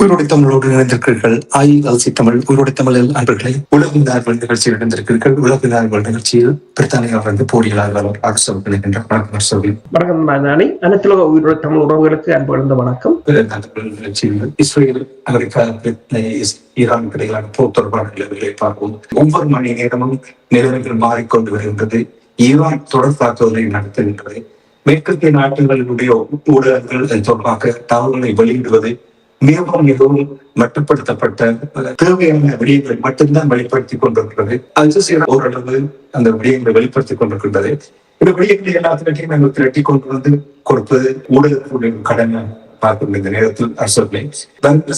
உயிரோடை தமிழோடு இணைந்திருக்கிறீர்கள். ILC தமிழ் உயிரோடை தமிழில் அன்பர்களை உலக நார்வல் நிகழ்ச்சியில் இணைந்திருக்கிறீர்கள். உலக நார்வல் நிகழ்ச்சியில் பிரித்தானியாவிலிருந்து போட்டியாளர் அரசு இணைகின்ற வணக்கம். அனைத்துலக உயிரோடை தமிழ் உறவுகளுக்கு அன்பு கலந்த வணக்கம். நிகழ்ச்சியில் இஸ்ரேல், அமெரிக்கா, ஈரான் இடையிலான போர் தொடர்பான நிலவுகளை பார்ப்போம். ஒவ்வொரு மணி நேரமும் நிலைமைகள் மாறிக்கொண்டு வருகின்றது. ஈரான் தொடர் தாக்குதலை நடத்துகின்றது. மேற்கத்திய நாடுகளுடைய ஊடகங்கள் தொடர்பாக தகவல்களை வெளியிடுவது மிகவும் மட்டுப்படுத்தப்பட்ட தேவையான விடயங்களை மட்டும்தான் வெளிப்படுத்திக் கொண்டிருக்கிறது. அல்ஜசீரா ஓரளவு அந்த விடயங்களை வெளிப்படுத்திக் கொண்டிருக்கின்றது. இந்த விடயங்களை எல்லாத்திற்கும் நாங்கள் திரட்டி கொண்டு வந்து கொடுப்பது ஊடகத்துடைய கடமை பார்க்கின்ற இந்த நேரத்தில் அரசுகளை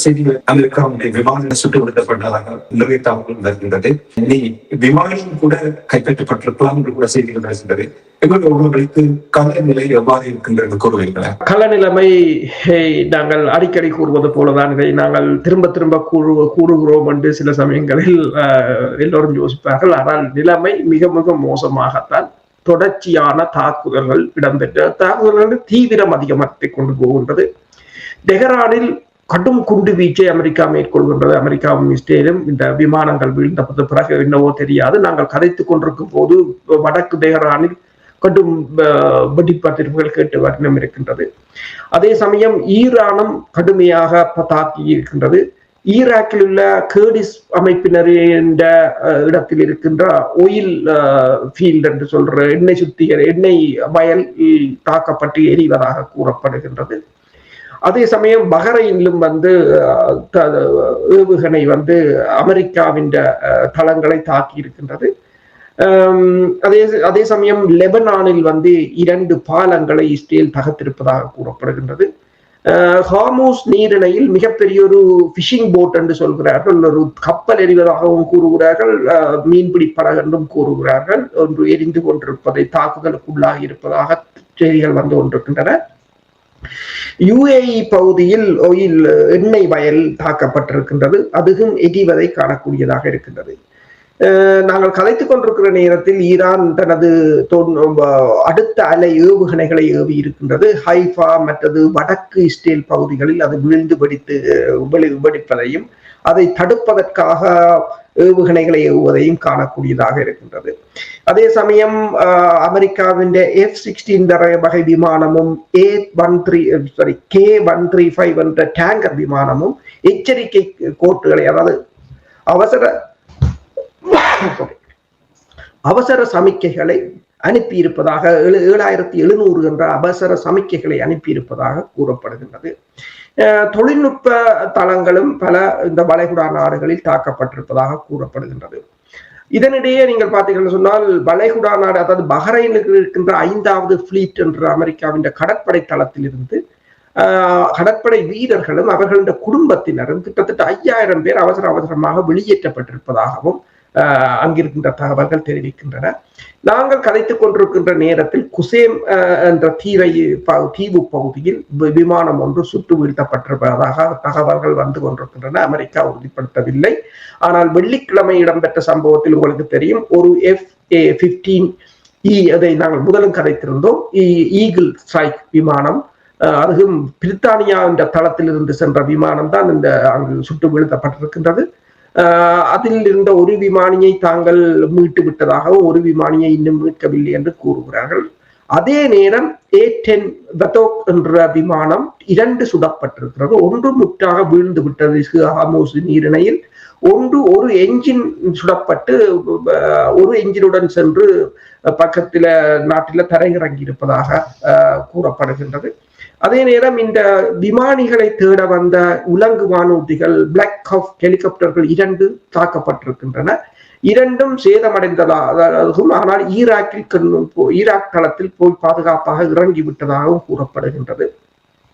செய்திகள் அமெரிக்காவுடைய விமானம் சுட்டுவிடுத்தப்பட்டதாக நிறைய தகவல் வருகின்றது. இனி விமானம் கூட கைப்பற்றப்பட்டிருக்கலாம் என்று கூட செய்திகள் வருகின்றது. எங்களுக்கு கள நிலை எவ்வாறு இருக்கின்றது கூறுவீர்களா? கள நிலைமை நாங்கள் அடிக்கடி கூறுவது போலதான் இதை நாங்கள் திரும்ப திரும்ப கூறுகிறோம் என்று சில சமயங்களில் எல்லோரும் யோசிப்பார்கள். ஆனால் நிலைமை மிக மிக மோசமாகத்தான் தொடர்ச்சியான தாக்குதல்கள் இடம்பெற்ற தாக்குதல்கள் தீவிரம் அதிகமாகி கொண்டு போகின்றது. டெஹரானில் கடும் குண்டு வீச்சை அமெரிக்கா மேற்கொள்கின்றது. அமெரிக்காவும் இஸ்ரேலும் இந்த விமானங்கள் வீழ்ந்த பிறகு என்னவோ தெரியாது. நாங்கள் கதைத்துக் கொண்டிருக்கும் போது வடக்கு டெஹரானில் கடும் வெடிப்பதிர்வுகள் கேட்டு வண்ணம் இருக்கின்றது. அதே சமயம் ஈரானும் கடுமையாக தாக்கி இருக்கின்றது. ஈராக்கில் உள்ள கேர்டிஸ் அமைப்பினர் என்ற இடத்தில் இருக்கின்ற ஒயில் ஃபீல்ட் என்று சொல்ற எண்ணெய் வயல் தாக்கப்பட்டு எரிவதாக கூறப்படுகின்றது. அதே சமயம் பஹ்ரைனிலும் ஏவுகணை அமெரிக்காவின் தளங்களை தாக்கி இருக்கின்றது. அதே சமயம் லெபனானில் 2 பாலங்களை இஸ்ரேல் தகர்த்திருப்பதாக கூறப்படுகின்றது. ஹார்மூஸ் நீரிணையில் மிகப்பெரிய ஒரு பிஷிங் போட் என்று சொல்கிறார்கள், ஒரு கப்பல் எரிவதாகவும் கூறுகிறார்கள், மீன்பிடி படகு என்றும் கூறுகிறார்கள். ஒன்று எரிந்து கொண்டிருப்பதை தாக்குதலுக்குள்ளாகி இருப்பதாக செய்திகள் வந்து கொண்டிருக்கின்றன. UAE பகுதியில் எண்ணெய் வயல் தாக்கப்பட்டிருக்கின்றது. அதுவும் எரிவதை காணக்கூடியதாக இருக்கின்றது. நாங்கள் கலைத்துக் கொண்டிருக்கிற நேரத்தில் ஈரான் தனது அடுத்த அலை ஏவுகணைகளை ஏவி இருக்கின்றது. ஹைஃபா மற்றது வடக்கு இஸ்ரேல் பகுதிகளில் அது விழுந்து வெடிப்பதையும் அதை தடுப்பதற்காக ஏவுகணைகளை ஏவுவதையும் காணக்கூடியதாக இருக்கின்றது. அதே சமயம் அமெரிக்காவின் F-16 வகை விமானமும் K-135 என்ற டேங்கர் விமானமும் எச்சரிக்கை கோட்டுகளை, அதாவது அவசர சமிக்கைகளை அனுப்பியிருப்பதாக 7700 என்ற அவசர சமிக்கைகளை அனுப்பியிருப்பதாக கூறப்படுகின்றது. தொழில்நுட்ப தளங்களும் பல இந்த வளைகுடா நாடுகளில் தாக்கப்பட்டிருப்பதாக கூறப்படுகின்றது. இதனிடையே நீங்கள் பார்த்தீங்கன்னு சொன்னால் வளைகுடா நாடு, அதாவது பஹ்ரைனில் இருக்கின்ற 5வது ஃபிளீட் என்ற அமெரிக்காவின் கடற்படை தளத்தில் இருந்து கடற்படை வீரர்களும் அவர்களின் குடும்பத்தினரும் கிட்டத்தட்ட 5000 பேர் அவசரமாக வெளியேற்றப்பட்டிருப்பதாகவும் அங்கிருக்கின்ற தகவல்கள் தெரிவிக்கின்றன. நாங்கள் கதைத்துக் கொண்டிருக்கின்ற நேரத்தில் குசேம் என்ற தீவு பகுதியில் விமானம் ஒன்று சுட்டு வீழ்த்தப்பட்டிருப்பதாக தகவல்கள் வந்து கொண்டிருக்கின்றன. அமெரிக்கா உறுதிப்படுத்தவில்லை. ஆனால் வெள்ளிக்கிழமை இடம்பெற்ற சம்பவத்தில் உங்களுக்கு தெரியும், ஒரு F-15E, அதை நாங்கள் முதலும் கதைத்திருந்தோம், ஈகிள் ஸ்ட்ரைக் விமானம், அதுவும் பிரித்தானியா என்ற தளத்தில் இருந்து சென்ற விமானம் தான் அங்கு சுட்டு வீழ்த்தப்பட்டிருக்கின்றது. அதில் இருந்த ஒரு விமானியை தாங்கள் மீட்டு விட்டதாகவும் ஒரு விமானியை இன்னும் மீட்கவில்லை என்று கூறுகிறார்கள். அதே நேரம் A-10 பத்தோக் என்ற விமானம் 2 சுடப்பட்டிருக்கிறது. ஒன்று முற்றாக வீழ்ந்து விட்டது ஹார்மூஸ் நீரிணையில். ஒரு என்ஜின் சுடப்பட்டு ஒரு என்ஜினுடன் சென்று பக்கத்தில நாட்டில தரையிறங்கி இருப்பதாக கூறப்படுகின்றது. அதே நேரம் இந்த விமானிகளை தேட வந்த உலங்கு வானூர்திகள், பிளாக் ஹாக் ஹெலிகாப்டர்கள் 2 தாக்கப்பட்டிருக்கின்றன. 2ம் சேதமடைந்ததாகவும், ஆனால் ஈராக் தளத்தில் போய் பாதுகாப்பாக இறங்கி விட்டதாகவும் கூறப்படுகின்றது.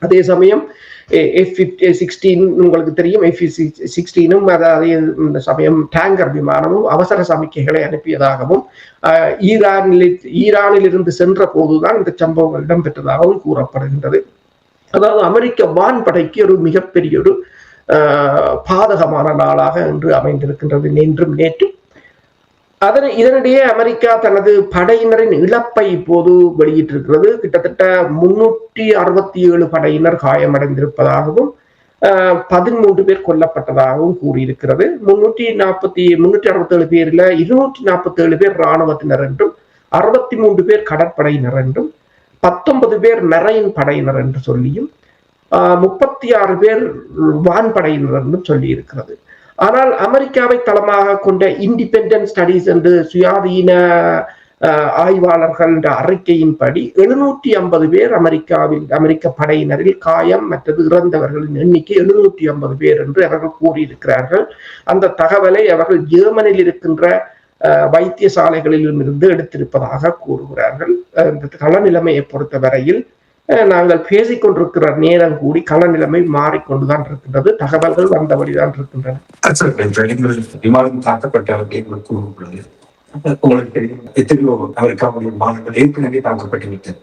அதே சமயம் F-16 உங்களுக்கு தெரியும், F-16ம் அதே சமயம் டேங்கர் விமானமும் அவசர சமிக்கைகளை அனுப்பியதாகவும் ஈரானில் இருந்து சென்ற போதுதான் இந்த சம்பவங்கள் இடம்பெற்றதாகவும் கூறப்படுகின்றது. அதாவது அமெரிக்க வான்படைக்கு ஒரு மிகப்பெரிய ஒரு பாதகமான நாளாக இன்று அமைந்திருக்கின்றது, நேற்றும் நேற்றும். இதனிடையே அமெரிக்கா தனது படையினரின் இழப்பை இப்போது வெளியிட்டிருக்கிறது. கிட்டத்தட்ட 367 படையினர் காயமடைந்திருப்பதாகவும் 13 பேர் கொல்லப்பட்டதாகவும் கூறியிருக்கிறது. 367 பேர்ல 247 பேர் இராணுவத்தினர் என்றும் 63 பேர் கடற்படையினர் என்றும் 19 பேர் மெரைன் படையினர் என்று சொல்லியும் 36 பேர் வான்படையினர் என்றும் சொல்லி இருக்கிறது. ஆனால் அமெரிக்காவை தளமாக கொண்ட இண்டிபெண்டன்ட் ஸ்டடீஸ் என்று சுயாதீன ஆய்வாளர்கள் என்ற அறிக்கையின்படி 750 பேர் அமெரிக்க படையினரில் காயம் மற்றது இறந்தவர்களின் எண்ணிக்கை 750 பேர் என்று அவர்கள் கூறியிருக்கிறார்கள். அந்த தகவலை அவர்கள் ஜெர்மனியில் இருக்கின்ற வைத்தியசாலைகளிலும் இருந்து எடுத்திருப்பதாக கூறுகிறார்கள். இந்த கள நிலைமையை பொறுத்த வரையில் நாங்கள் பேசிக்கொண்டிருக்கிற நேரம் கூடி கள நிலைமை மாறிக்கொண்டுதான் இருக்கின்றது. தகவல்கள் வந்தபடிதான் இருக்கின்றன. விமானம் தாக்கப்பட்டவர்கள் கூறுகிறது. உங்களுக்கு தெரியும், எத்தனையோ அமெரிக்காவுடைய மாணவர்கள் ஏற்கனவே தாக்கப்பட்டுவிட்டது.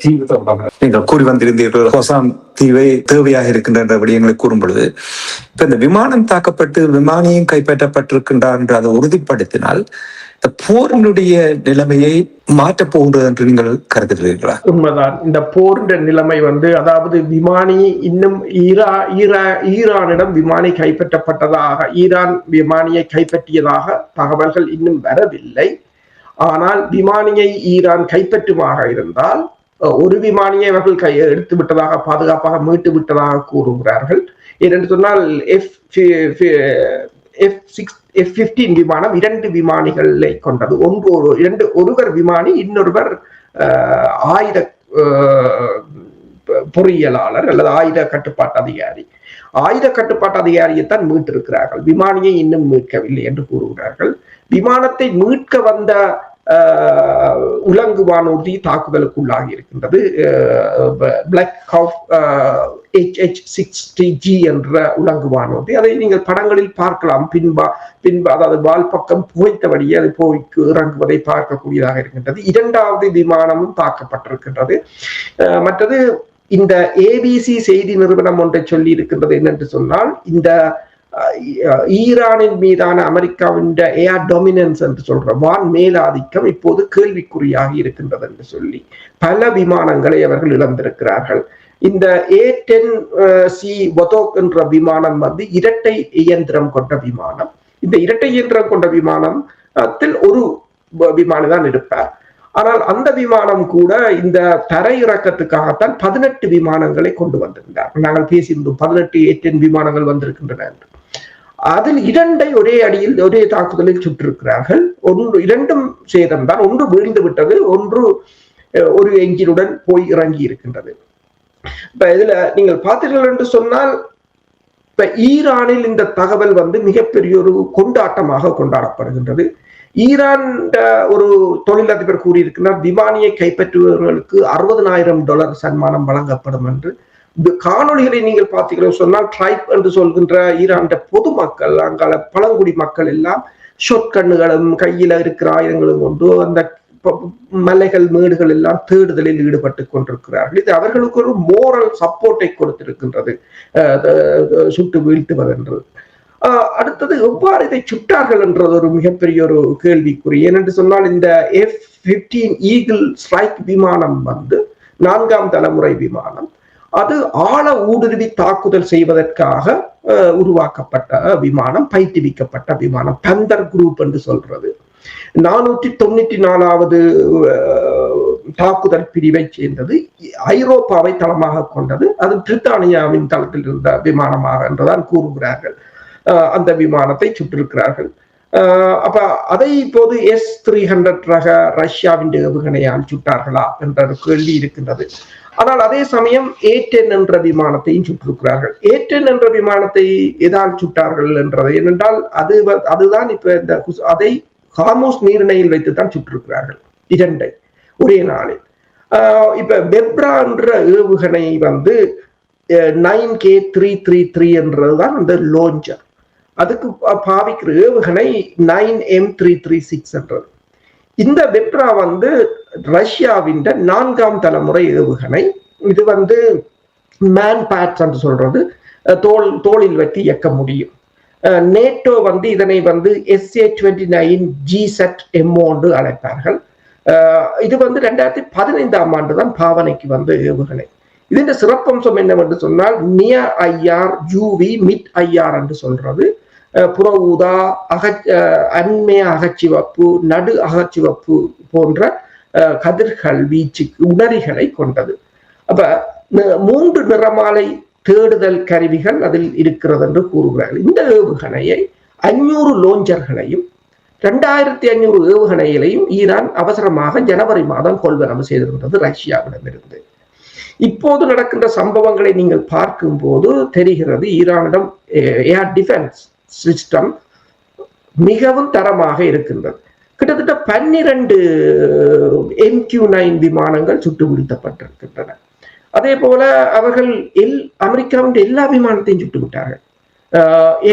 தீவு தொடர்பாக நீங்கள் கூறி வந்திருந்தீர்கள். ஹொசாம் தீவை தேவையாக இருக்கின்ற விடயங்களை கூறும் பொழுது, இப்ப இந்த விமானம் தாக்கப்பட்டு விமானியும் கைப்பற்றப்பட்டிருக்கின்றார் என்று அதை உறுதிப்படுத்தினால் இந்த போரினுடைய நிலைமையை மாற்றப் போகின்றது என்று நீங்கள் கருதுகிறீர்களா? உண்மைதான். இந்த போரின் நிலைமை அதாவது விமானி இன்னும் ஈரானிடம் விமானி கைப்பற்றப்பட்டதாக, ஈரான் விமானியை கைப்பற்றியதாக தகவல்கள் இன்னும் வரவில்லை. ஆனால் விமானியை ஈரான் கைப்பற்றுமாக இருந்தால் ஒரு விமானியை அவர்கள் எடுத்து விட்டதாக, பாதுகாப்பாக மீட்டு விட்டதாக கூறுகிறார்கள். ஏனென்று சொன்னால் F-15 விமானம் 2 விமானிகளை கொண்டது. ஒருவர் விமானி, இன்னொருவர் ஆயுத பொறியியலாளர் அல்லது ஆயுத கட்டுப்பாட்டு அதிகாரி. ஆயுத கட்டுப்பாட்டு அதிகாரியைத்தான் மீட்டிருக்கிறார்கள், விமானியை இன்னும் மீட்கவில்லை என்று கூறுகிறார்கள். விமானத்தை மீட்க வந்த உலங்கு வானூர்தி தாக்குதலுக்குள்ளாகி இருக்கின்றது. பிளாக் ஹாக் HH-60G என்ற உலங்கு வானூர்தி. அதை நீங்கள் படங்களில் பார்க்கலாம். அதாவது வால் பக்கம் புகைத்தபடியே அது போய்க்கு இறங்குவதை பார்க்கக்கூடியதாக இருக்கின்றது. 2வது விமானமும் தாக்கப்பட்டிருக்கின்றது. மற்றது இந்த ABC செய்தி நிறுவனம் ஒன்றை சொல்லி இருக்கின்றது என்னென்று சொன்னால், இந்த ஈரானின் மீதான அமெரிக்காவின் ஏர் டொமினன்ஸ் என்று சொல்ற வான் மேலாதிக்கம் இப்போது கேள்விக்குறியாகி இருக்கின்றது என்று சொல்லி பல விமானங்களை அவர்கள் இழந்திருக்கிறார்கள். இந்த A-10C வதோக் என்ற விமானம் இரட்டை இயந்திரம் கொண்ட விமானம். இந்த இரட்டை இயந்திரம் கொண்ட விமானத்தில் ஒரு விமானி தான் இருப்பார். ஆனால் அந்த விமானம் கூட இந்த தரை இறக்கத்துக்காகத்தான் 18 விமானங்களை கொண்டு வந்திருந்தார். நாங்கள் பேசியிருந்தோம் 18 A-10 விமானங்கள் வந்திருக்கின்றன என்று. அதில் 2 ஒரே அடியில் ஒரே தாக்குதலில் சுற்றிருக்கிறார்கள். 2ம் சேதம்தான். ஒன்று வீழ்ந்து விட்டது, ஒன்று ஒரு எஞ்சினுடன் போய் இறங்கி இருக்கின்றது. இப்ப இதுல நீங்கள் பார்த்தீர்கள் என்று சொன்னால், இப்ப ஈரானில் இந்த தகவல் மிகப்பெரிய ஒரு கொண்டாட்டமாக கொண்டாடப்படுகின்றது. ஈரான் ஒரு தொழிலதிபர் கூறியிருக்கிறார், விமானியை கைப்பற்றுபவர்களுக்கு $60,000 சன்மானம் வழங்கப்படும் என்று. காணொலிகளை நீங்கள் பார்த்தீர்கள் சொன்னால், ட்ரைப் என்று சொல்கின்ற ஈரான் பொதுமக்கள், அங்கால பழங்குடி மக்கள் எல்லாம் ஷொட் கண்ணுகளும் கையில இருக்கிற ஆயுதங்களும் கொண்டு அந்த மலைகள் மேடுகள் எல்லாம் தேடுதலில் ஈடுபட்டு கொண்டிருக்கிறார்கள். இது அவர்களுக்கு ஒரு மோரல் சப்போர்ட்டை கொடுத்திருக்கின்றது, சுட்டு வீழ்த்துவதென்றது. அடுத்தது எவ்வாறு இதை சுட்டார்கள் என்றது ஒரு மிகப்பெரிய ஒரு கேள்விக்குறி. ஏனென்று சொன்னால், இந்த F-15 ஈகிள் ஸ்ட்ரைக் விமானம் 4ஆம் தலைமுறை விமானம். அது ஆழ ஊடுருவி தாக்குதல் செய்வதற்காக உருவாக்கப்பட்ட விமானம், பயிற்றுவிக்கப்பட்ட விமானம். பந்தர் குரூப் என்று சொல்றது 494வது தாக்குதல் பிரிவை சேர்ந்தது. ஐரோப்பாவை தளமாக கொண்டது. அது பிரித்தானியாவின் தளத்தில் இருந்த விமானமாக என்றுதான் கூறுகிறார்கள். அந்த விமானத்தை சுற்றிருக்கிறார்கள். அப்ப அதை இப்போது S-300 ரக ரஷ்யாவின் ஏவுகணையால் சுட்டார்களா என்ற கேள்வி இருக்கின்றது. ஆனால் அதே சமயம் A-10 என்ற விமானத்தையும் சுட்டிருக்கிறார்கள். A-10 என்ற விமானத்தை எதால் சுட்டார்கள் என்றது ஏனென்றால் அதுதான் இப்ப இந்த அதை ஹார்மோஸ் நீரிணையில் வைத்துத்தான் சுட்டிருக்கிறார்கள் 2 ஒரே நாளில். இப்ப பெப்ரா என்ற ஏவுகணை 9K333 என்றதுதான் அந்த லோஞ்சர். அதுக்கு பாவிக்கிற ஏவுகணை 9M336 என்றது. இந்த பெப்ரா ரஷ்யாவின் 4ஆம் தலைமுறை ஏவுகணை. இது மேன் பேட்ஸ் என்று சொல்றது, தோளில் வைத்து இயக்க முடியும். நேட்டோ இதனை SA-29GZMO என்று அழைப்பார்கள். இது 2015ஆம் ஆண்டு தான் பாவனைக்கு ஏவுகணை. இதன் சிறப்பம்சம் என்னவென்று சொன்னால் near IR, UV, mid IR என்று சொல்றது. புற ஊதா, அண்மைய அகச்சிவப்பு, நடு அகச்சிவப்பு போன்ற கதிர்கள் வீச்சு உணரிகளை கொண்டது. அப்ப 3 நிறமாலை தேடுதல் கருவிகள் அதில் இருக்கிறது என்று கூறுகிறார்கள். இந்த ஏவுகணையை 500 லோஞ்சர்களையும் 2500 ஏவுகணைகளையும் ஈரான் அவசரமாக ஜனவரி மாதம் கொள்வனவு செய்திருந்தது ரஷ்யாவிடமிருந்து. இப்போது நடக்கின்ற சம்பவங்களை நீங்கள் பார்க்கும் போது தெரிகிறது ஈரானிடம் ஏர் டிஃபென்ஸ் சிஸ்டம் மிகவும் தரமாக இருக்கின்றது. கிட்டத்தட்ட 12 MQ-9 விமானங்கள் சுட்டு வீழ்த்தப்பட்டிருக்கின்றன. அதே போல அவர்கள் அமெரிக்காவின் எல்லா விமானத்தையும் சுட்டு விட்டார்கள்.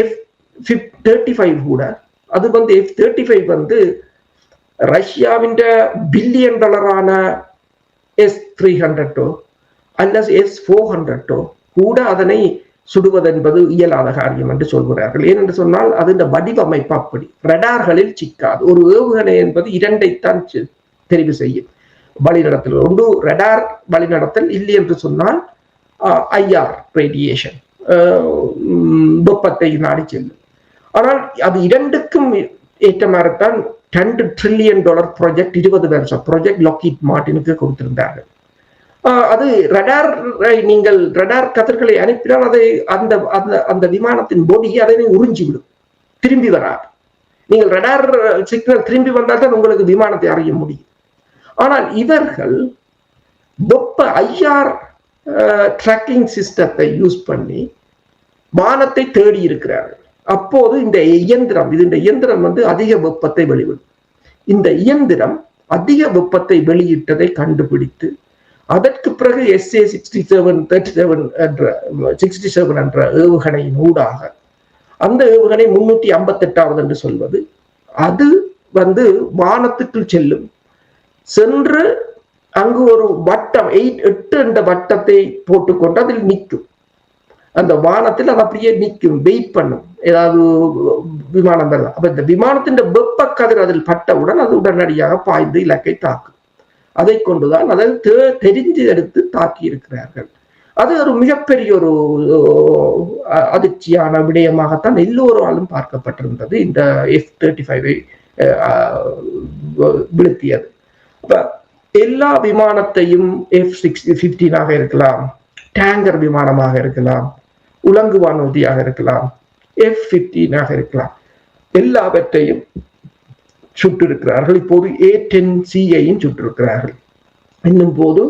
F-35 கூட, அது F-35 ரஷ்யாவின் பில்லியன் டாலரான S-300 அல்லது S-400 கூட அதனை சுடுவதென்பது இயலாத காரியம் என்று சொல்கிறார்கள். ஏனென்று சொன்னால் அது இந்த வடிவமைப்பு அப்படி ரடார்களில் சிக்காது. ஒரு ஏவுகணை என்பது 2ஐத்தான் தெரிவு செய்யும் வழிநடத்தல். ஒன்று ரடார் வழிநடத்தல், இல்லை என்று சொன்னால் IR ரேடியேஷன், வெப்பத்தை நாடி செல்லும். ஆனால் அது 2க்கும் ஏற்ற மாதிரித்தான் $10 trillion ப்ராஜெக்ட் 20 வருஷம் ப்ராஜெக்ட் லாக்ஹீட் மார்டினுக்கு கொடுத்திருந்தார்கள். அது நீங்கள் ரடார் கதிர்களை அனுப்பினால் அதை அந்த விமானத்தின் பொடி அதை உறிஞ்சிவிடும், திரும்பி வராது. நீங்கள் ரடார் சிக்னல் திரும்பி வந்தால் தான் உங்களுக்கு விமானத்தை அறிய முடியும். ஆனால் இவர்கள் வெப்ப IR ட்ராக்கிங் சிஸ்டத்தை யூஸ் பண்ணி வானத்தை தேடி இருக்கிறார்கள். அப்போது இந்த இயந்திரம் அதிக வெப்பத்தை வெளிவிடும். இந்த இயந்திரம் அதிக வெப்பத்தை வெளியிட்டதை கண்டுபிடித்து அதற்கு பிறகு SA-67 என்ற ஏவுகணையின் ஊடாக, அந்த ஏவுகணை 358வது என்று சொல்வது, அது வானத்துக்குள் சென்று அங்கு ஒரு வட்டம் 8 என்ற வட்டத்தை போட்டுக்கொண்டு அதில் நிற்கும். அந்த வானத்தில் அது அப்படியே நிற்கும், வெயிட் பண்ணும், ஏதாவது விமானம் வரலாம். அப்ப இந்த விமானத்தின் வெப்ப கதிர் அதில் பட்டவுடன் அது உடனடியாக பாய்ந்து இலக்கை தாக்கும். அதை கொண்டுதான் அதை தெரிந்து எடுத்து தாக்கி இருக்கிறார்கள். அது ஒரு மிகப்பெரிய ஒரு அதிர்ச்சியான விடயமாகத்தான் எல்லோராலும் பார்க்கப்பட்டிருந்தது இந்த F-35 வீழ்த்தியது. அப்ப எல்லா விமானத்தையும் F-15 இருக்கலாம், டேங்கர் விமானமாக இருக்கலாம், உலங்கு வானூர்தியாக இருக்கலாம், F-15 இருக்கலாம், எல்லாவற்றையும் சுட்டிருக்கிறார்கள். இப்போது A-10Cயையும் சுட்டிருக்கிறார்கள். இன்னும் போது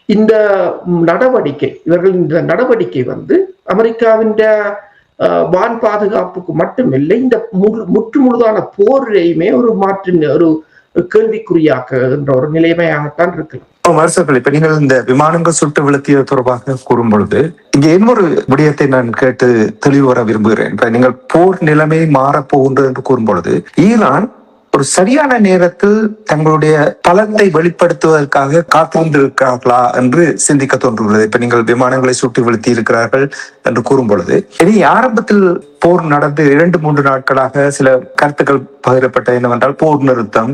இந்த நடவடிக்கை அமெரிக்காவின் வான் பாதுகாப்புக்கு மட்டுமில்லை, இந்த முற்றுமுழுதான போரையுமே ஒரு கேள்விக்குறியாக்குகின்ற ஒரு நிலைமையாகத்தான் இருக்கலாம். இப்ப நீங்கள் இந்த விமானங்கள் சுட்டு வீழ்த்தியது தொடர்பாக கூறும் பொழுது இங்க இன்னொரு விடயத்தை நான் கேட்டு தெளிவு வர விரும்புகிறேன். இப்ப நீங்கள் போர் நிலைமை மாறப்போகின்றது என்று கூறும் பொழுது ஈரான் ஒரு சரியான நேரத்தில் தங்களுடைய பலத்தை வெளிப்படுத்துவதற்காக காத்திருந்திருக்கிறார்களா என்று சிந்திக்க தோன்றுகிறது. இப்ப நீங்கள் விமானங்களை சுட்டு வீழ்த்தி இருக்கிறார்கள் என்று கூறும் பொழுது, இனி ஆரம்பத்தில் போர் நடந்து 2-3 நாட்களாக சில கருத்துக்கள் பகிரப்பட்ட என்னவென்றால் போர் நிறுத்தம்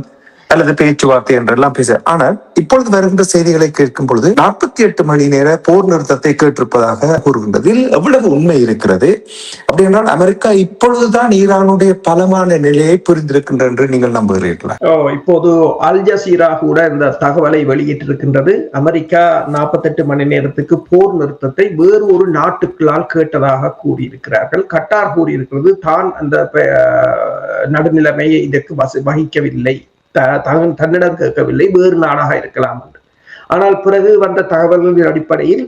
அல்லது பேச்சுவார்த்தை என்றெல்லாம் பேச. ஆனால் இப்பொழுது வருகின்ற செய்திகளை கேட்கும் பொழுது 48 மணி நேர போர் நிறுத்தத்தை கேட்டிருப்பதாக கூறுகின்றது. இதில் எவ்வளவு உண்மை இருக்கிறது? அப்படி என்றால் அமெரிக்கா இப்பொழுதுதான் ஈரானுடைய பலமான நிலையை புரிந்திருக்கின்ற என்று நீங்கள் நம்புகிறீர்களா? இப்போது அல் ஜசீரா கூட இந்த தகவலை வெளியிட்டிருக்கின்றது. அமெரிக்கா 48 மணி நேரத்துக்கு போர் நிறுத்தத்தை வேறு ஒரு நாட்டுக்களால் கேட்டதாக கூறியிருக்கிறார்கள். கட்டார் கூறியிருக்கிறது தான் அந்த நடுநிலைமையை இதற்கு வகிக்கவில்லை, தன்னிடம் கேட்கவில்லை, வேறு நாடாக இருக்கலாம் என்று. ஆனால் பிறகு வந்த தகவல்களின் அடிப்படையில்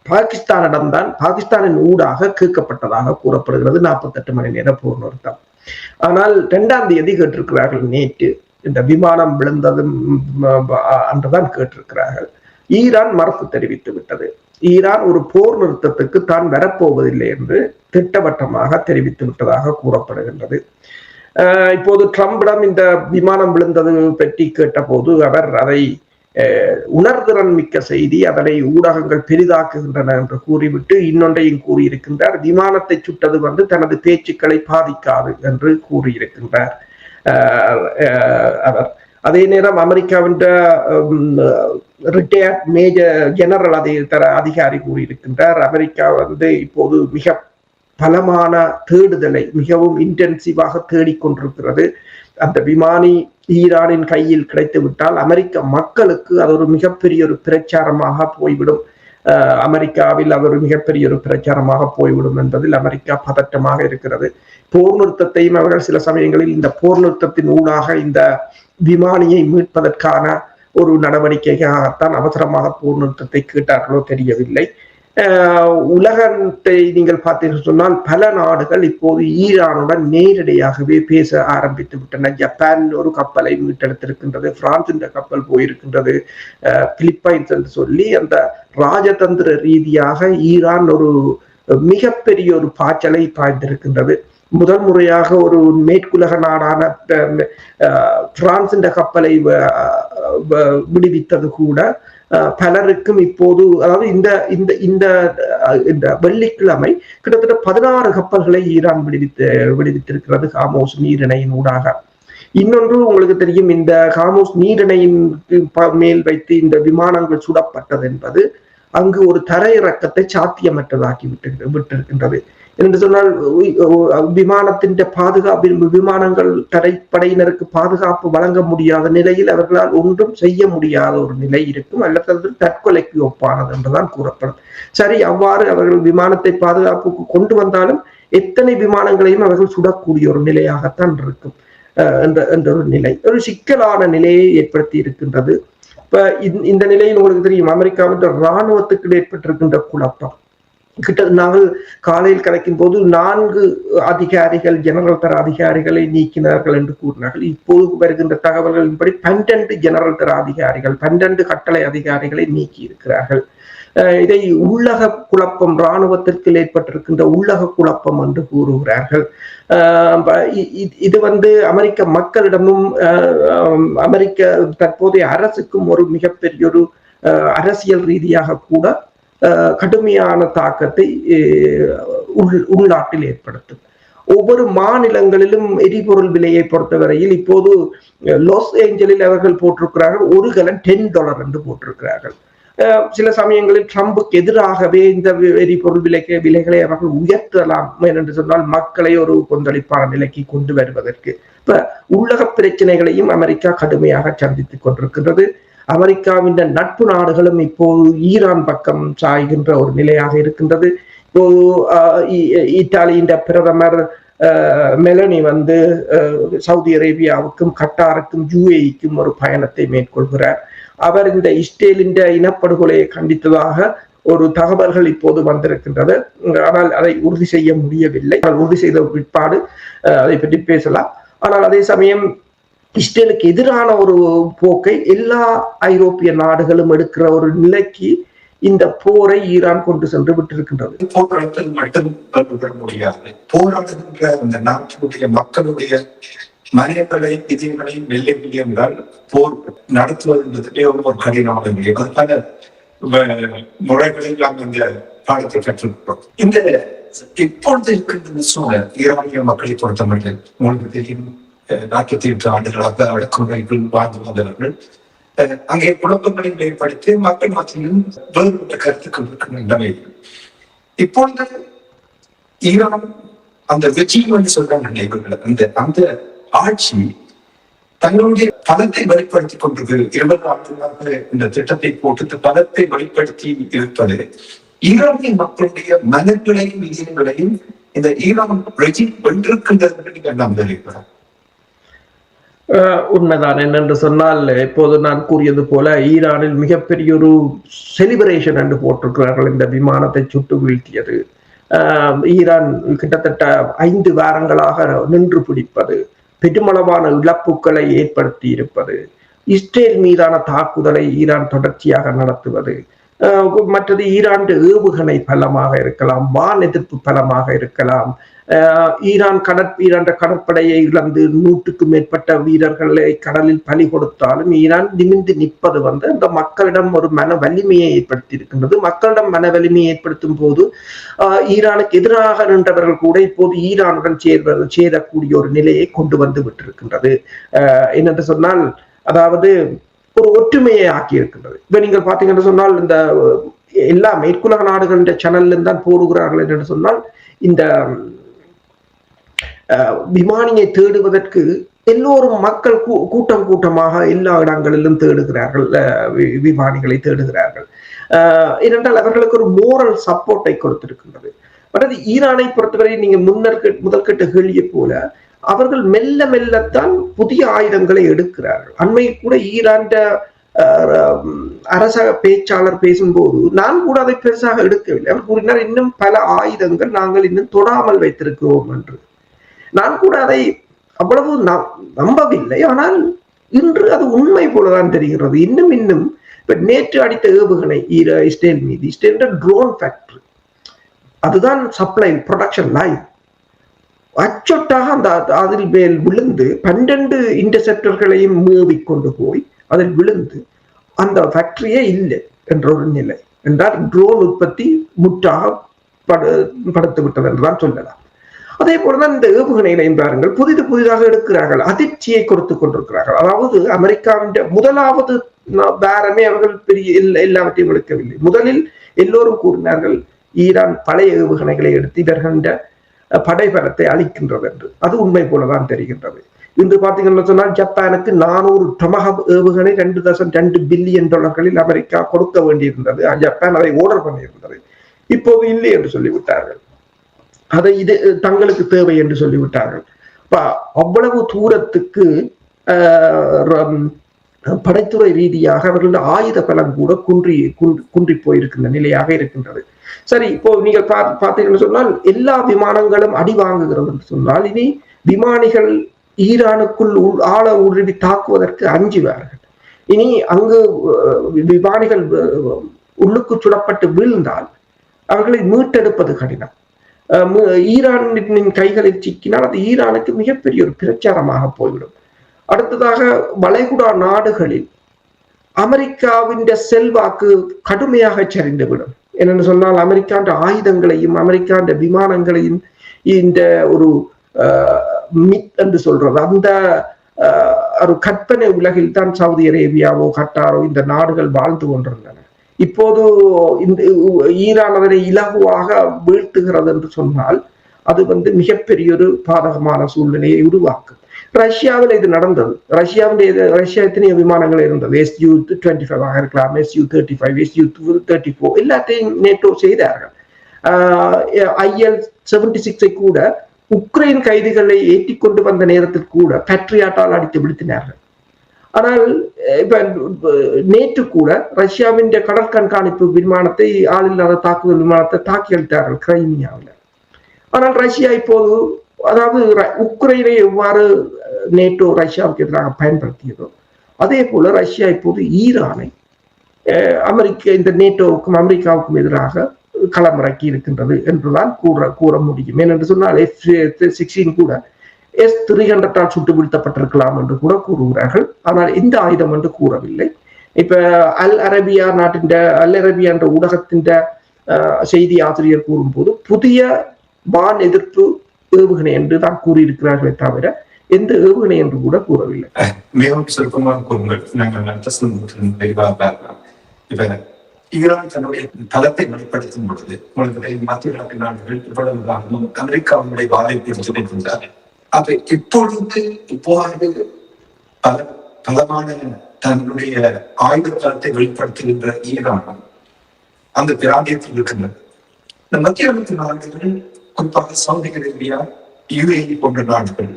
பாகிஸ்தானின் ஊடாக கேட்கப்பட்டதாக கூறப்படுகிறது 48 மணி நேர போர் நிறுத்தம். ஆனால் 2ஆம் தேதி கேட்டிருக்கிறார்கள், நேற்று இந்த விமானம் விழுந்தது அன்றுதான் கேட்டிருக்கிறார்கள். ஈரான் மறுப்பு தெரிவித்து விட்டது. ஈரான் ஒரு போர் நிறுத்தத்துக்கு தான் வரப்போவதில்லை என்று திட்டவட்டமாக தெரிவித்து விட்டதாக கூறப்படுகின்றது. இப்போது ட்ரம்பிடம் இந்த விமானம் விழுந்தது பற்றி கேட்ட போது அவர் அதை உணர்திறன் மிக்க செய்தி, அதனை ஊடகங்கள் பெரிதாக்குகின்றன என்று கூறிவிட்டு இன்னொன்றையும் கூறியிருக்கின்றார். விமானத்தை சுட்டது தனது பேச்சுக்களை பாதிக்காது என்று கூறியிருக்கின்றார் அவர். அதே நேரம் அமெரிக்காவின் ரிட்டையர்ட் மேஜர் ஜெனரல் அதே தர அதிகாரி கூறியிருக்கின்றார், அமெரிக்கா இப்போது மிக பலமான தேடுதலை மிகவும் இன்டென்சிவாக தேடிக்கொண்டிருக்கிறது. அந்த விமானி ஈரானின் கையில் கிடைத்து விட்டால் அமெரிக்க மக்களுக்கு அது ஒரு மிகப்பெரிய ஒரு பிரச்சாரமாக போய்விடும். அமெரிக்காவில் அது ஒரு மிகப்பெரிய ஒரு பிரச்சாரமாக போய்விடும் என்பதில் அமெரிக்கா பதற்றமாக இருக்கிறது. போர் நிறுத்தத்தையும் அவர்கள் சில சமயங்களில் இந்த போர் நிறுத்தத்தின் ஊடாக இந்த விமானியை மீட்பதற்கான ஒரு நடவடிக்கையாகத்தான் அவசரமாக போர் நிறுத்தத்தை கேட்டார்களோ தெரியவில்லை. உலகத்தை நீங்கள் பார்த்தீர்கள் சொன்னால் பல நாடுகள் இப்போது ஈரானுடன் நேரடியாகவே பேச ஆரம்பித்து விட்டன. ஜப்பான் ஒரு கப்பலை மீட்டெடுத்திருக்கின்றது, பிரான்ஸ் இந்த கப்பல் போயிருக்கின்றது, பிலிப்பைன்ஸ் என்று சொல்லி அந்த ராஜதந்திர ரீதியாக ஈரான் ஒரு மிகப்பெரிய ஒரு பாய்ச்சலை பாய்ந்திருக்கின்றது. முதல் முறையாக ஒரு மேற்குலக நாடான பிரான்ஸ் இந்த கப்பலை விடுவித்தது கூட பலருக்கும் இப்போது, அதாவது இந்த வெள்ளிக்கிழமை கிட்டத்தட்ட 16 கப்பல்களை ஈரான் விடுவித்திருக்கிறது ஹார்மோஸ் நீரிணையின் ஊடாக. இன்னொன்று உங்களுக்கு தெரியும், இந்த ஹார்மோஸ் நீரிணையின் மேல் வைத்து இந்த விமானங்கள் சுடப்பட்டது என்பது அங்கு ஒரு தரையிறக்கத்தை சாத்தியமற்றதாக்கி விட்டிருக்கின்றது. என்று சொன்னால் விமானத்தின் பாதுகாப்பு, விமானங்கள் தரைப்படையினருக்கு பாதுகாப்பு வழங்க முடியாத நிலையில் அவர்களால் ஒன்றும் செய்ய முடியாத ஒரு நிலை இருக்கும், அல்லது தற்கொலைக்கு ஒப்பானது என்றுதான் கூறப்படும். சரி, அவ்வாறு அவர்கள் விமானத்தை பாதுகாப்புக்கு கொண்டு வந்தாலும் எத்தனை விமானங்களையும் அவர்கள் சுடக்கூடிய ஒரு நிலையாகத்தான் இருக்கும் என்ற ஒரு நிலை, ஒரு சிக்கலான நிலையை ஏற்படுத்தி இருக்கின்றது. இப்ப இந்த நிலையில் உங்களுக்கு தெரியும், அமெரிக்காவின் இராணுவத்துக்கு ஏற்பட்டிருக்கின்ற குழப்பம். நாங்கள் காலையில் கலைக்கும் போது 4 அதிகாரிகள், ஜெனரல் தர அதிகாரிகளை நீக்கினார்கள் என்று கூறினார்கள். இப்போது வருகின்ற தகவல்களின்படி 12 ஜெனரல் தர அதிகாரிகள், 12 கட்டளை அதிகாரிகளை நீக்கி இருக்கிறார்கள். இதை உள்ளக குழப்பம், இராணுவத்திற்கு ஏற்பட்டிருக்கின்ற உள்ளக குழப்பம் என்று கூறுகிறார்கள். இது அமெரிக்க மக்களிடமும் அமெரிக்க தற்போதைய அரசுக்கும் ஒரு மிகப்பெரிய ஒரு அரசியல் ரீதியாக கூட கடுமையான தாக்கத்தை உள்நாட்டில் ஏற்படுத்தும். ஒவ்வொரு மாநிலங்களிலும் எரிபொருள் விலையை பொறுத்தவரையில் இப்போது லாஸ் ஏஞ்சலில் அவர்கள் போட்டிருக்கிறார்கள், $1 கலன் $10 என்று போட்டிருக்கிறார்கள். சில சமயங்களில் ட்ரம்புக்கு எதிராகவே இந்த எரிபொருள் விலைகளை அவர்கள் உயர்த்தலாம் என்று சொன்னால் மக்களை ஒரு கொந்தளிப்பான நிலைக்கு கொண்டு வருவதற்கு. இப்ப உள்ளக பிரச்சனைகளையும் அமெரிக்கா கடுமையாக சந்தித்துக் கொண்டிருக்கின்றது. அமெரிக்காவின் நட்பு நாடுகளும் இப்போது ஈரான் பக்கம் சாய்கின்ற ஒரு நிலையாக இருக்கின்றது. இப்போது இத்தாலியின் பிரதமர் மெலனி சவுதி அரேபியாவுக்கும் கட்டாருக்கும் UAEக்கும் ஒரு பயணத்தை மேற்கொள்கிறார். அவர் இந்த இஸ்ரேலின் இனப்படுகொலையை கண்டித்ததாக ஒரு தகவல்கள் இப்போது வந்திருக்கின்றது. ஆனால் அதை உறுதி செய்ய முடியவில்லை. உறுதி செய்த பிற்பாடு அதை பற்றி பேசலாம். ஆனால் அதே சமயம் இஸ்ரேலுக்கு எதிரான ஒரு போக்கை எல்லா ஐரோப்பிய நாடுகளும் எடுக்கிற ஒரு நிலைக்கு இந்த போரை ஈரான் கொண்டு சென்று விட்டிருக்கின்றது. போராட்டத்தில் மட்டும் முடியாது, போராடுகின்ற அந்த நாட்டினுடைய மக்களுடைய மனிதர்களை இதயங்களை வெள்ளி என்றால் போர் நடத்துவது ஒரு கடினமான நிலை. பல முறைகளில் நாம் இந்த பாடத்தை கற்றுக்கிறோம். இந்த இப்பொழுது இருக்கின்ற சூழல் ஈரானிய மக்களை பொறுத்தவர்கள் உங்களுக்கு தெரியும், 48 ஆண்டுகளாக அடக்குமுறைகள் வாழ்ந்து வந்தவர்கள் அங்கே குழப்பங்களை ஏற்படுத்தி மக்கள் மத்தியிலும் வேறுபட்ட கருத்துக்கள் இருக்கின்ற நிலைமை. இப்பொழுது ஈரான் அந்த வெற்றியும் என்று சொல்றாங்க நினைவுகள், அந்த ஆட்சி தங்களுடைய பலத்தை வெளிப்படுத்திக் கொண்டிருக்கு. 20 ஆண்டுகளாக இந்த திட்டத்தை போட்டு பலத்தை வெளிப்படுத்தி இருப்பது ஈரானிய மக்களுடைய மனங்களையும் விஜயங்களையும் இந்த ஈரான் ரெஜிம் வென்றிருக்கின்றது எல்லாம் தெரிவிக்கிறார். உண்மைதான். என்னென்று சொன்னால், இப்போது நான் கூறியது போல ஈரானில் மிகப்பெரிய ஒரு செலிபிரேஷன் என்று போட்டிருக்கிறார்கள் இந்த விமானத்தை சுட்டு வீழ்த்தியது. ஈரான் கிட்டத்தட்ட 5 வாரங்களாக நின்று பிடிப்பது, பெருமளவான இழப்புகளை ஏற்படுத்தி இருப்பது, இஸ்ரேல் மீதான தாக்குதலை ஈரான் தொடர்ச்சியாக நடத்துவது, மற்றது ஈரான் ஏவுகணை பலமாக இருக்கலாம், வான் எதிர்ப்பு பலமாக இருக்கலாம். ஈரான் கடற்படையை இழந்து 100க்கும் மேற்பட்ட வீரர்களை கடலில் பலி கொடுத்தாலும் ஈரான் நிமிர்ந்து நிற்பது அந்த மக்களிடம் ஒரு மன வலிமையை ஏற்படுத்தி இருக்கின்றது. மக்களிடம் மன வலிமையை ஏற்படுத்தும் போது ஈரானுக்கு எதிராக நின்றவர்கள் கூட இப்போது ஈரானுடன் சேரக்கூடிய ஒரு நிலையை கொண்டு வந்து விட்டிருக்கின்றது. என்னென்று சொன்னால், அதாவது ஒரு ஒற்றுமையை ஆக்கி இருக்கின்றது. இப்ப நீங்கள் பாத்தீங்கன்னு சொன்னால் இந்த எல்லா மேற்குலக நாடுகளின் சேனல்ல தான் போடுகிறார்கள் என்று சொன்னால் இந்த விமானியை தேடுவதற்கு எல்லோரும் மக்கள் கூட்டம் கூட்டமாக எல்லா இடங்களிலும் தேடுகிறார்கள், விமானிகளை தேடுகிறார்கள். ஏனென்றால் அவர்களுக்கு ஒரு மோரல் சப்போர்ட்டை கொடுத்திருக்கின்றது. அதாவது ஈரானை பொறுத்தவரை நீங்க முதற்கட்ட கேள்வியை போல அவர்கள் மெல்ல மெல்லத்தான் புதிய ஆயுதங்களை எடுக்கிறார்கள். அண்மையில் கூட ஈரான் அரச பேச்சாளர் பேசும்போது நான் கூட அதை பெருசாக எடுக்கவில்லை. அவர் கூறினார் இன்னும் பல ஆயுதங்கள் நாங்கள் இன்னும் தொடாமல் வைத்திருக்கிறோம் என்று. நான் கூட அதை அவ்வளவு நம்பவில்லை. ஆனால் இன்று அது உண்மை போலதான் தெரிகிறது. இன்னும் இப்ப நேற்று அடித்த ஏவுகணை இஸ்ரேல் மீது, இஸ்ரேல் ட்ரோன் ஃபேக்டரி, அதுதான் சப்ளை ப்ரொடக்ஷன் லைன். அச்சொட்டாக அந்த அதில் மேல் விழுந்து 12 இன்டர்செப்டர்களையும் மூவி கொண்டு போய் அதில் விழுந்து அந்த ஃபேக்டரியே இல்லை என்ற ஒரு நிலை என்றால் ட்ரோன் உற்பத்தி முற்றாக படுத்து விட்டது என்றுதான் சொல்லலாம். அதே போலதான் இந்த ஏவுகணைகளையும் பாருங்கள், புதிதாக எடுக்கிறார்கள், அதிர்ச்சியை கொடுத்துக் கொண்டிருக்கிறார்கள். அதாவது அமெரிக்காவின் முதலாவது பேரமே அவர்கள் பெரிய எல்லாவற்றையும் எடுக்கவில்லை. முதலில் எல்லோரும் கூறினார்கள் ஈரான் பழைய ஏவுகணைகளை எடுத்து இவர்களின் படைபலத்தை அளிக்கின்றது என்று. அது உண்மை போலதான் தெரிகின்றது. இன்று பார்த்தீங்கன்னா சொன்னால் ஜப்பானுக்கு 400 டொமஹாக் ஏவுகணை $2.2 பில்லியன் அமெரிக்கா கொடுக்க வேண்டியிருந்தது. ஜப்பான் அதை ஆர்டர் பண்ணியிருந்தது. இப்போது இல்லை என்று சொல்லிவிட்டார்கள். அதை இது தங்களுக்கு தேவை என்று சொல்லிவிட்டார்கள். அவ்வளவு தூரத்துக்கு படைத்துறை ரீதியாக அவர்களுடைய ஆயுத பலம் கூட குன்றி போயிருக்கின்ற நிலையாக இருக்கின்றது. சரி, இப்போ நீங்கள் பார்த்தீங்கன்னு சொன்னால் எல்லா விமானங்களும் அடி வாங்குகிறது என்று சொன்னால் இனி விமானிகள் ஈரானுக்குள் ஆழ ஊடுருவி தாக்குவதற்கு அஞ்சுவார்கள். இனி அங்கு விமானிகள் உள்ளுக்கு சுடப்பட்டு வீழ்ந்தால் அவர்களை மீட்டெடுப்பது கடினம். ஈரானின் கைகளில் சிக்கினால் அது ஈரானுக்கு மிகப்பெரிய ஒரு பிரச்சாரமாக போய்விடும். அடுத்ததாக வளைகுடா நாடுகளில் அமெரிக்காவின் செல்வாக்கு கடுமையாக சரிந்துவிடும். என்னென்னு சொன்னால் அமெரிக்காண்ட ஆயுதங்களையும் அமெரிக்காண்ட விமானங்களையும் இந்த ஒரு மித் என்று சொல்றது அந்த ஒரு கற்பனை உலகில் தான் சவுதி அரேபியாவோ கட்டாரோ இந்த நாடுகள் வாழ்ந்து கொண்டிருந்தன. இப்போது இந்த ஈரான் அதனை இலகுவாக வீழ்த்துகிறது என்று சொன்னால் அது மிகப்பெரிய ஒரு பாதகமான சூழ்நிலையை உருவாக்கும். ரஷ்யாவில் இது நடந்தது. ரஷ்யா எத்தனையோ விமானங்கள் இருந்தது. SU-25 இருக்கலாம், SU-35, SU-34 எல்லாத்தையும் நேட்டோ செய்தார்கள். IL-76 கூட உக்ரைன் கைதிகளை ஏற்றி கொண்டு வந்த நேரத்தில் கூட பேட்ரியாட்டால் அடித்து வீழ்த்தினார்கள். ஆனால் இப்ப நேற்று கூட ரஷ்யாவின் கடல் கண்காணிப்பு விமானத்தை ஆளில்லாத தாக்குதல் விமானத்தை தாக்கி அளித்தார்கள் கிரைமியாவில். ஆனால் ரஷ்யா இப்போது அதாவது உக்ரைனை எவ்வாறு நேட்டோ ரஷ்யாவுக்கு எதிராக பயன்படுத்தியதோ அதே போல ரஷ்யா இப்போது ஈரானை இந்த நேட்டோவுக்கும் அமெரிக்காவுக்கும் எதிராக களமிறக்கி இருக்கின்றது என்றுதான் கூற முடியும். ஏனென்று சொன்னால் F-16 கூட S-300 சுட்டு வீழ்த்தப்பட்டிருக்கலாம் என்று கூட கூறுகிறார்கள். ஆனால் எந்த ஆயுதம் என்று கூறவில்லை. இப்ப அல் அரேபியா என்ற ஊடகத்தின் செய்தி ஆசிரியர் கூறும்போது புதிய வான் எதிர்ப்பு ஏவுகணை என்று தான் கூறியிருக்கிறார்களே தவிர எந்த ஏவுகணை என்று கூட கூறவில்லை. மிகவும் சுருக்கமாக கூறுங்கள். ஈரான் தன்னுடைய தளத்தை வெளிப்படுத்தும் பொழுது மத்திய கிழக்கு நாடுகள் இவ்வளவு அமெரிக்காவுடைய வாழை பிரிச்சிருந்தார். அது இப்பொழுது பலமான தன்னுடைய ஆயுத தளத்தை வெளிப்படுத்துகின்ற ஈரான் அந்த பிராந்தியத்தில் இருக்கின்றது. இந்த மத்திய கிழக்கு நாடுகள் குறிப்பாக சவுதி அரேபியா, UAE போன்ற நாடுகள்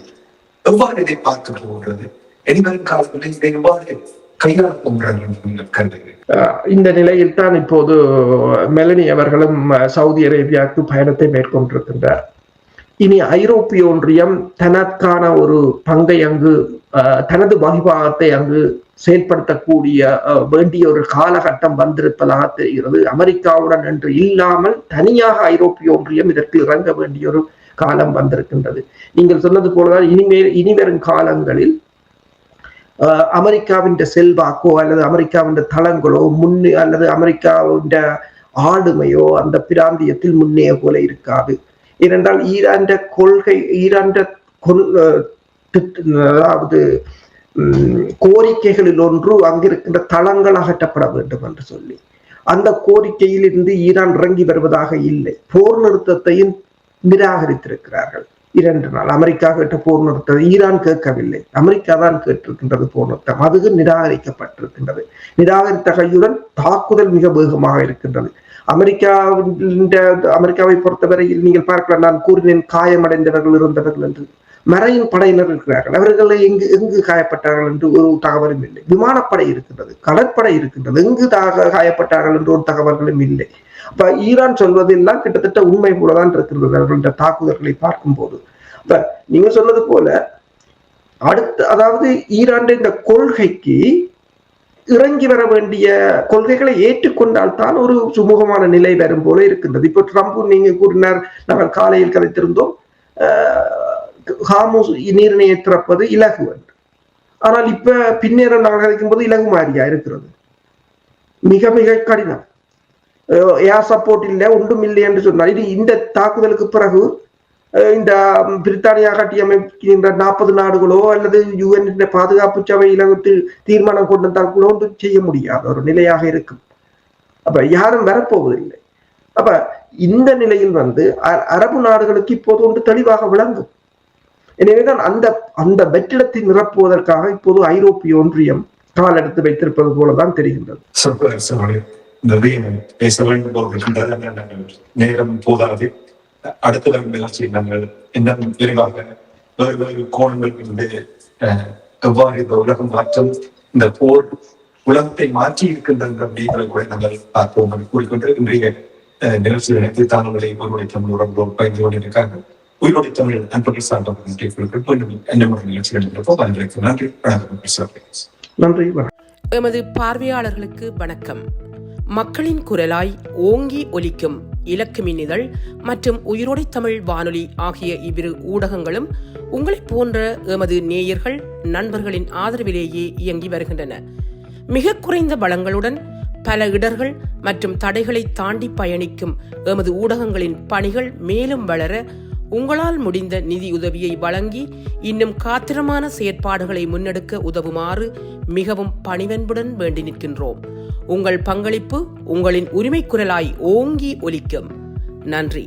எவ்வாறு இதை பார்க்க போகிறது, எதிர்வரும் காலங்களில் இதை எவ்வாறு கையாள போகிறார்கள்? இந்த நிலையில் தான் இப்போது மெலனி அவர்களும் சவுதி அரேபியாவுக்கு பயணத்தை மேற்கொண்டிருக்கின்றார். இனி ஐரோப்பிய ஒன்றியம் தனக்கான ஒரு பங்கை அங்கு தனது வகிபாகத்தை அங்கு செயல்படுத்தக்கூடிய வேண்டிய ஒரு காலகட்டம் வந்திருப்பதாக தெரிகிறது. அமெரிக்காவுடன் என்று இல்லாமல் தனியாக ஐரோப்பிய ஒன்றியம் இதற்கு இறங்க வேண்டிய ஒரு காலம் வந்திருக்கின்றது. நீங்கள் சொன்னது போலதான் இனிவரும் காலங்களில் அமெரிக்காவின் செல்வாக்கோ அல்லது அமெரிக்காவின் தளங்களோ அல்லது அமெரிக்காவின் ஆளுமையோ அந்த பிராந்தியத்தில் முன்னே போல இருக்காது. ஏனென்றால் ஈரான் கொள்கை அதாவது கோரிக்கைகளில் ஒன்று அங்கிருக்கின்ற தளங்கள் அகற்றப்பட வேண்டும் என்று சொல்லி, அந்த கோரிக்கையில் இருந்து ஈரான் இறங்கி வருவதாக இல்லை. போர் நிறுத்தத்தையும் நிராகரித்திருக்கிறார்கள். 2 நாள் அமெரிக்கா கேட்ட போர் நிறுத்தம் ஈரான் கேட்கவில்லை, அமெரிக்கா தான் கேட்டிருக்கின்றது போர் நிறுத்தம். அது நிராகரிக்கப்பட்டிருக்கின்றது. நிராகரித்த கையுடன் தாக்குதல் மிக வேகமாக இருக்கின்றது. அமெரிக்காவை பொறுத்தவரையில் நீங்கள் பார்க்கலாம், நான் கூறினேன் காயமடைந்தவர்கள் இருந்தவர்கள் என்று. மரைன் படையினர் இருக்கிறார்கள், அவர்களை எங்கு காயப்பட்டார்கள் என்று ஒரு தகவலும் இல்லை. விமானப்படை இருக்கின்றது, கடற்படை இருக்கின்றது, எங்கு காயப்பட்டார்கள் என்று ஒரு தகவல்களும் இல்லை. அப்ப ஈரான் சொல்வதெல்லாம் கிட்டத்தட்ட உண்மை போலதான் இருக்கிறது அவர்களுடைய தாக்குதல்களை பார்க்கும் போது. அப்ப நீங்க சொன்னது போல அதாவது ஈரான் இந்த கொள்கைக்கு இறங்கி வர வேண்டிய கொள்கைகளை ஏற்றுக்கொண்டால் தான் ஒரு சுமூகமான நிலை வரும் போல இருக்கின்றது. இப்போ ட்ரம்ப் நீங்க கூறினார், நாங்கள் காலையில் கதைத்திருந்தோம், ஹார்முஸ் நீரிணையை திறப்பது இலகு என்று. ஆனால் இப்ப பின்னேறம் நாங்கள் கதைக்கும் போது இலகு மாறியா இருக்கிறது, மிக மிக கடினம். ஏர் சப்போர்ட் இல்லை, ஒன்றும் இல்லை என்று சொன்னார். இது இந்த தாக்குதலுக்கு பிறகு இந்த பிரித்தானியா கட்டியமைக்கின்ற 40 நாடுகளோ அல்லது UN பாதுகாப்பு சபையில விட்டு தீர்மானம் கொண்டு வந்தார்களோ ஒன்றும் செய்ய முடியாத ஒரு நிலையாக இருக்கும். அப்ப யாரும் வரப்போவதில்லை. அப்ப இந்த நிலையில் அரபு நாடுகளுக்கு இப்போது ஒன்று தெளிவாக விளங்கும். எனவேதான் அந்த வெற்றிடத்தை நிரப்புவதற்காக இப்போது ஐரோப்பிய ஒன்றியம் கால் எடுத்து வைத்திருப்பது போலதான் தெரிகின்றது. நிறைய பேச வேண்டும் போகின்றது, நேரம் போதாது. அடுத்த நிகழ்ச்சி நாங்கள் இன்னும் விரைவாக வேறு கோணங்கள் எவ்வாறு இந்த உலகம் மாற்றம், இந்த போர் உலகத்தை மாற்றி இருக்கின்றன அப்படிங்கிற கூட நாங்கள் பார்ப்போம் கூறிக்கொண்டு இன்றைய நிகழ்ச்சியில் இணைத்து தானங்களை உயிரோடை தமிழ் உறவு பயந்து கொண்டிருக்காங்க. உயிரோடை தமிழ் அன்பர்கள் சார்ந்த என்ன நிகழ்ச்சிகள் நன்றி. நன்றி. எமது பார்வையாளர்களுக்கு வணக்கம். மக்களின் குரலாய் ஓங்கி ஒலிக்கும் இலக்கு மின்னிதழ் மற்றும் உயிரோடை தமிழ் வானொலி ஆகிய இவ்விரு ஊடகங்களும் உங்களை போன்ற எமது நேயர்கள் நண்பர்களின் ஆதரவிலேயே இயங்கி வருகின்றன. மிக குறைந்த வளங்களுடன் பல இடர்கள் மற்றும் தடைகளை தாண்டி பயணிக்கும் எமது ஊடகங்களின் பணிகள் மேலும் வளர உங்களால் முடிந்த நிதி உதவியை வழங்கி இன்னும் காத்திரமான செயற்பாடுகளை முன்னெடுக்க உதவுமாறு மிகவும் பணிவன்புடன் வேண்டி நிற்கின்றோம். உங்கள் பங்களிப்பு உங்களின் உரிமை குரலாய் ஓங்கி ஒலிக்கும். நன்றி.